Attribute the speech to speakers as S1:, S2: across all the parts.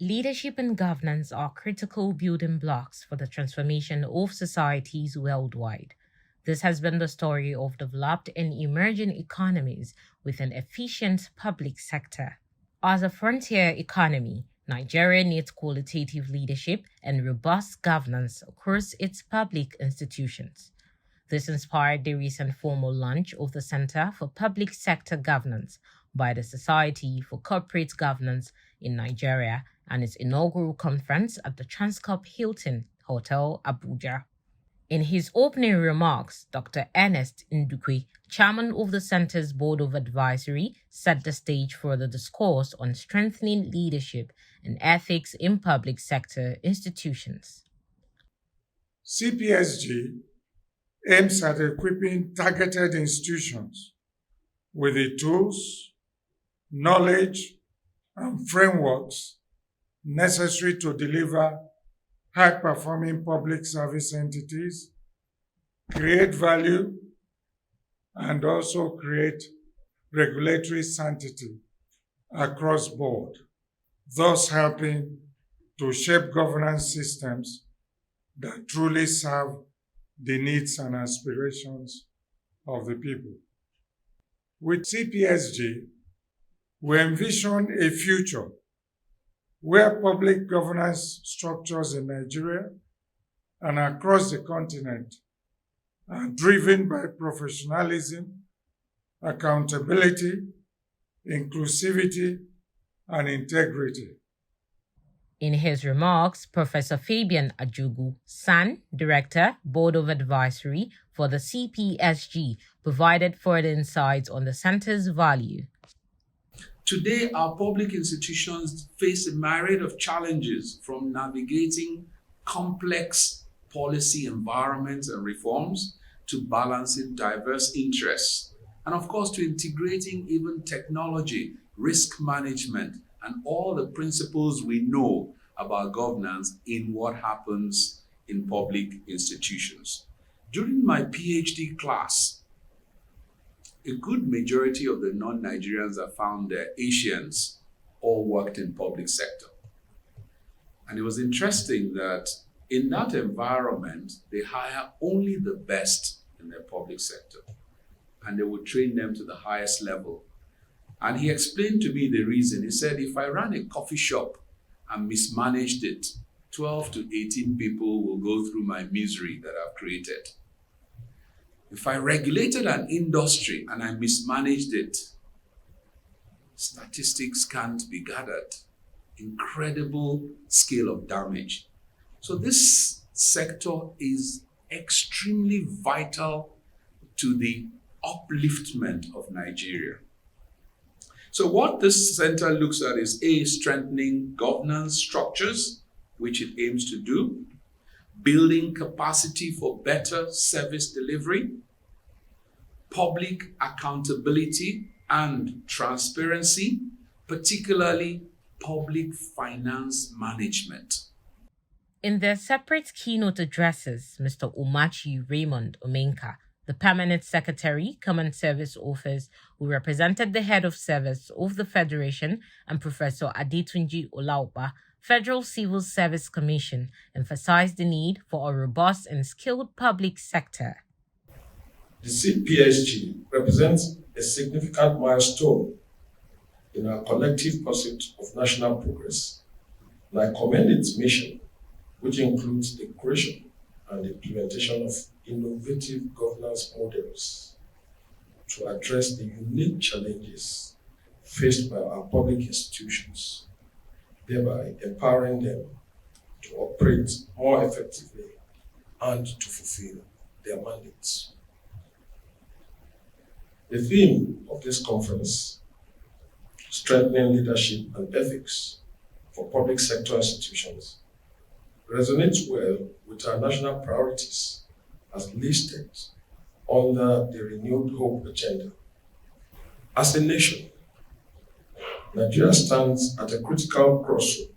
S1: Leadership and governance are critical building blocks for the transformation of societies worldwide. This has been the story of developed and emerging economies with an efficient public sector. As a frontier economy, Nigeria needs qualitative leadership and robust governance across its public institutions. This inspired the recent formal launch of the Center for Public Sector Governance by the Society for Corporate Governance in Nigeria and its inaugural conference at the Transcorp Hilton Hotel, Abuja. In his opening remarks, Dr. Ernest Ndukwe, chairman of the Center's Board of Advisory, set the stage for the discourse on strengthening leadership and ethics in public sector institutions.
S2: CPSG aims at equipping targeted institutions with the tools, knowledge, and frameworks necessary to deliver high-performing public service entities, create value, and also create regulatory sanctity across board, thus helping to shape governance systems that truly serve the needs and aspirations of the people. With CPSG, we envision a future where public governance structures in Nigeria and across the continent are driven by professionalism, accountability, inclusivity, and integrity.
S1: In his remarks, Professor Fabian Ajogwu, SAN, Director, Board of Advisory for the CPSG, provided further insights on the center's value.
S3: Today, our public institutions face a myriad of challenges, from navigating complex policy environments and reforms to balancing diverse interests, and of course to integrating even technology, risk management, and all the principles we know about governance in what happens in public institutions. During my PhD class, a good majority of the non-Nigerians are found Asians, all worked in public sector. And it was interesting that in that environment, they hire only the best in their public sector, and they would train them to the highest level. And he explained to me the reason. He said, if I ran a coffee shop and mismanaged it, 12 to 18 people will go through my misery that I've created. If I regulated an industry and I mismanaged it, statistics can't be gathered. Incredible scale of damage. So this sector is extremely vital to the upliftment of Nigeria. So what this center looks at is A, strengthening governance structures, which it aims to do, building capacity for better service delivery, public accountability and transparency, particularly public finance management.
S1: In their separate keynote addresses, Mr. Umachi Raymond Omenka, the Permanent Secretary, Common Service Office, who represented the Head of Service of the Federation, and Professor Adetunji Olaopa, Federal Civil Service Commission, emphasized the need for a robust and skilled public sector.
S4: The CPSG represents a significant milestone in our collective pursuit of national progress, and I commend its mission, which includes the creation and implementation of innovative governance models to address the unique challenges faced by our public institutions, thereby empowering them to operate more effectively and to fulfill their mandates. The theme of this conference, Strengthening Leadership and Ethics for Public Sector Institutions, resonates well with our national priorities as listed under the Renewed Hope Agenda. As a nation, Nigeria stands at a critical crossroad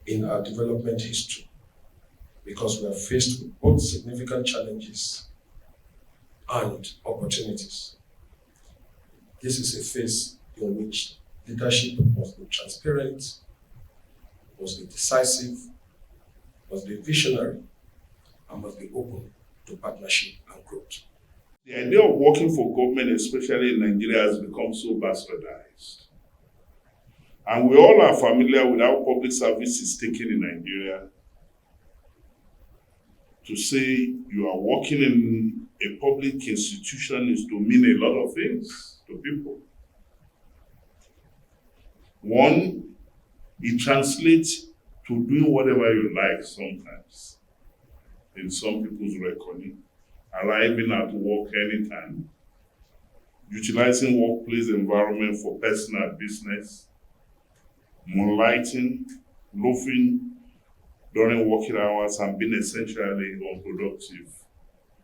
S4: in our development history because we are faced with both significant challenges and opportunities. This is a phase in which leadership must be transparent, must be decisive, must be visionary, and must be open to partnership and growth.
S5: The idea of working for government, especially in Nigeria, has become so bastardized. And we all are familiar with how public service is taken in Nigeria. To say you are working in a public institution is to mean a lot of things to people. One, it translates to doing whatever you like sometimes in some people's reckoning, arriving at work anytime, utilizing workplace environment for personal business, moonlighting, loafing during working hours, and being essentially unproductive,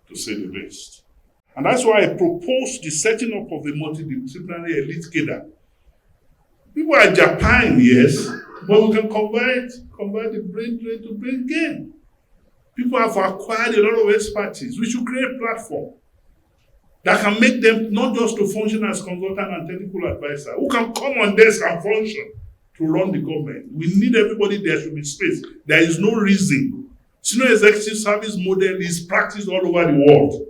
S5: to say the least. And that's why I proposed the setting up of a multidisciplinary elite cadre. People are Japan, yes, but we can convert the brain drain to brain gain. People have acquired a lot of expertise. We should create a platform that can make them not just to function as consultant and technical advisor, who can come on desk and function to run the government. We need everybody. There should be space. There is no reason. Senior executive service model is practiced all over the world.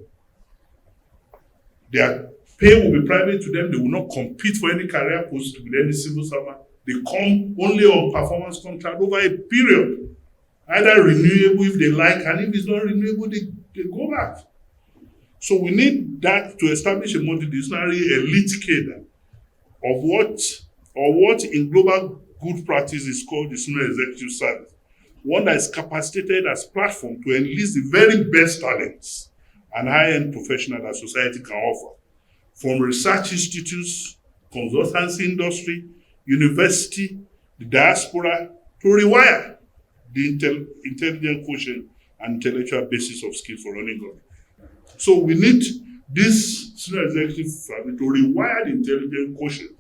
S5: Their pay will be private to them. They will not compete for any career post with any civil servant. They come only on performance contract over a period. Either renewable if they like, and if it's not renewable, they go back. So we need that to establish a multidisciplinary elite cadre of what in global good practice is called the senior executive service. One that is capacitated as platform to enlist the very best talents and high-end professionals that society can offer. From research institutes, consultancy industry, university, the diaspora, to rewire the intelligent quotient and intellectual basis of skills for running government. So we need this senior executive family to rewire the intelligent quotient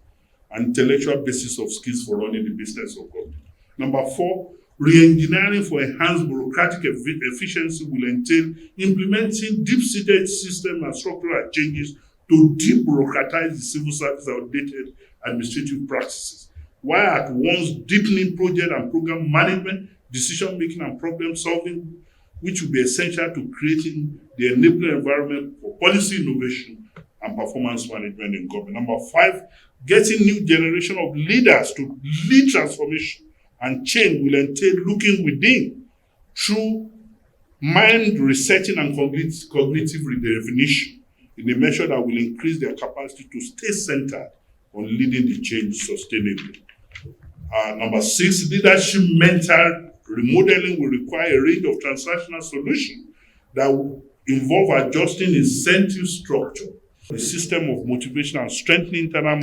S5: and intellectual basis of skills for running the business of government. Number 4, re-engineering for enhanced bureaucratic efficiency will entail implementing deep-seated system and structural changes to de-bureaucratize the civil service outdated administrative practices, while at once deepening project and program management, decision-making and problem-solving, which will be essential to creating the enabling environment for policy innovation and performance management in government. Number 5, getting new generation of leaders to lead transformation and change will entail looking within through mind resetting and cognitive redefinition in a measure that will increase their capacity to stay centered on leading the change sustainably. Number 6, leadership mental remodeling will require a range of transactional solutions that will involve adjusting incentive structure, the system of motivation and strengthening internal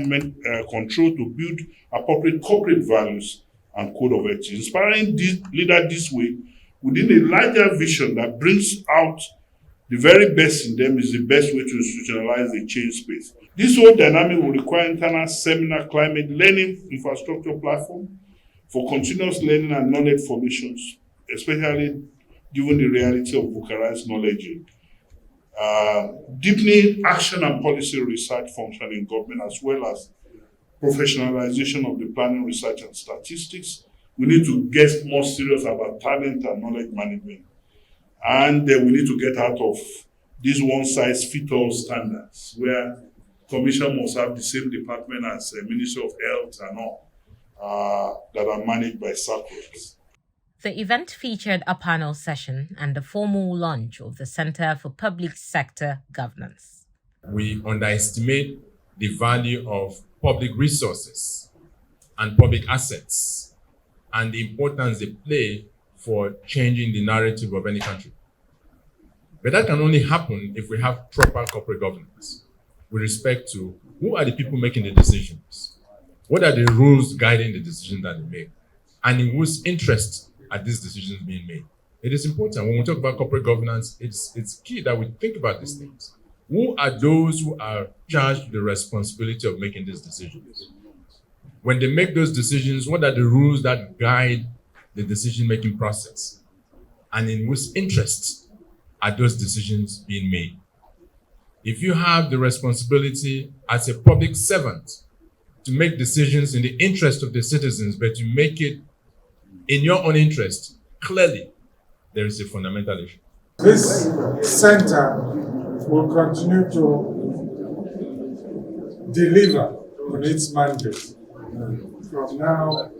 S5: control to build appropriate corporate values and code of ethics. Inspiring leaders this way within a larger vision that brings out the very best in them is the best way to institutionalize the change space. This whole dynamic will require internal seminar, climate, learning infrastructure platform for continuous learning and knowledge formations, especially given the reality of vocalized knowledge. Deepening action and policy research function in government, as well as professionalization of the planning, research, and statistics. We need to get more serious about talent and knowledge management. And then we need to get out of these one-size-fits-all standards, where commission must have the same department as the Ministry of Health and all, that are managed by circles.
S1: The event featured a panel session and the formal launch of the Center for Public Sector Governance.
S6: We underestimate the value of public resources and public assets and the importance they play for changing the narrative of any country. But that can only happen if we have proper corporate governance with respect to who are the people making the decisions, what are the rules guiding the decisions that they make, and in whose interest are these decisions being made. It is important when we talk about corporate governance, it's key that we think about these things. Who are those who are charged with the responsibility of making these decisions? When they make those decisions, what are the rules that guide the decision-making process? And in whose interests are those decisions being made? If you have the responsibility as a public servant to make decisions in the interest of the citizens, but you make it in your own interest, clearly there is a fundamental issue.
S2: This center will continue to deliver on its mandate from now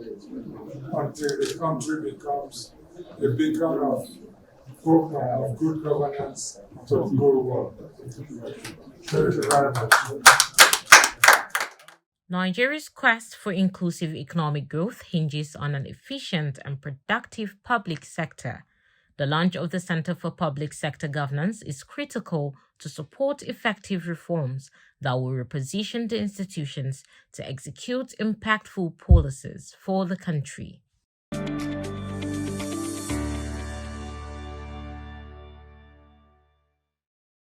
S2: until the country becomes a beacon of hope and of good governance to the whole world. Thank you very much.
S1: Nigeria's quest for inclusive economic growth hinges on an efficient and productive public sector. The launch of the Center for Public Sector Governance is critical to support effective reforms that will reposition the institutions to execute impactful policies for the country.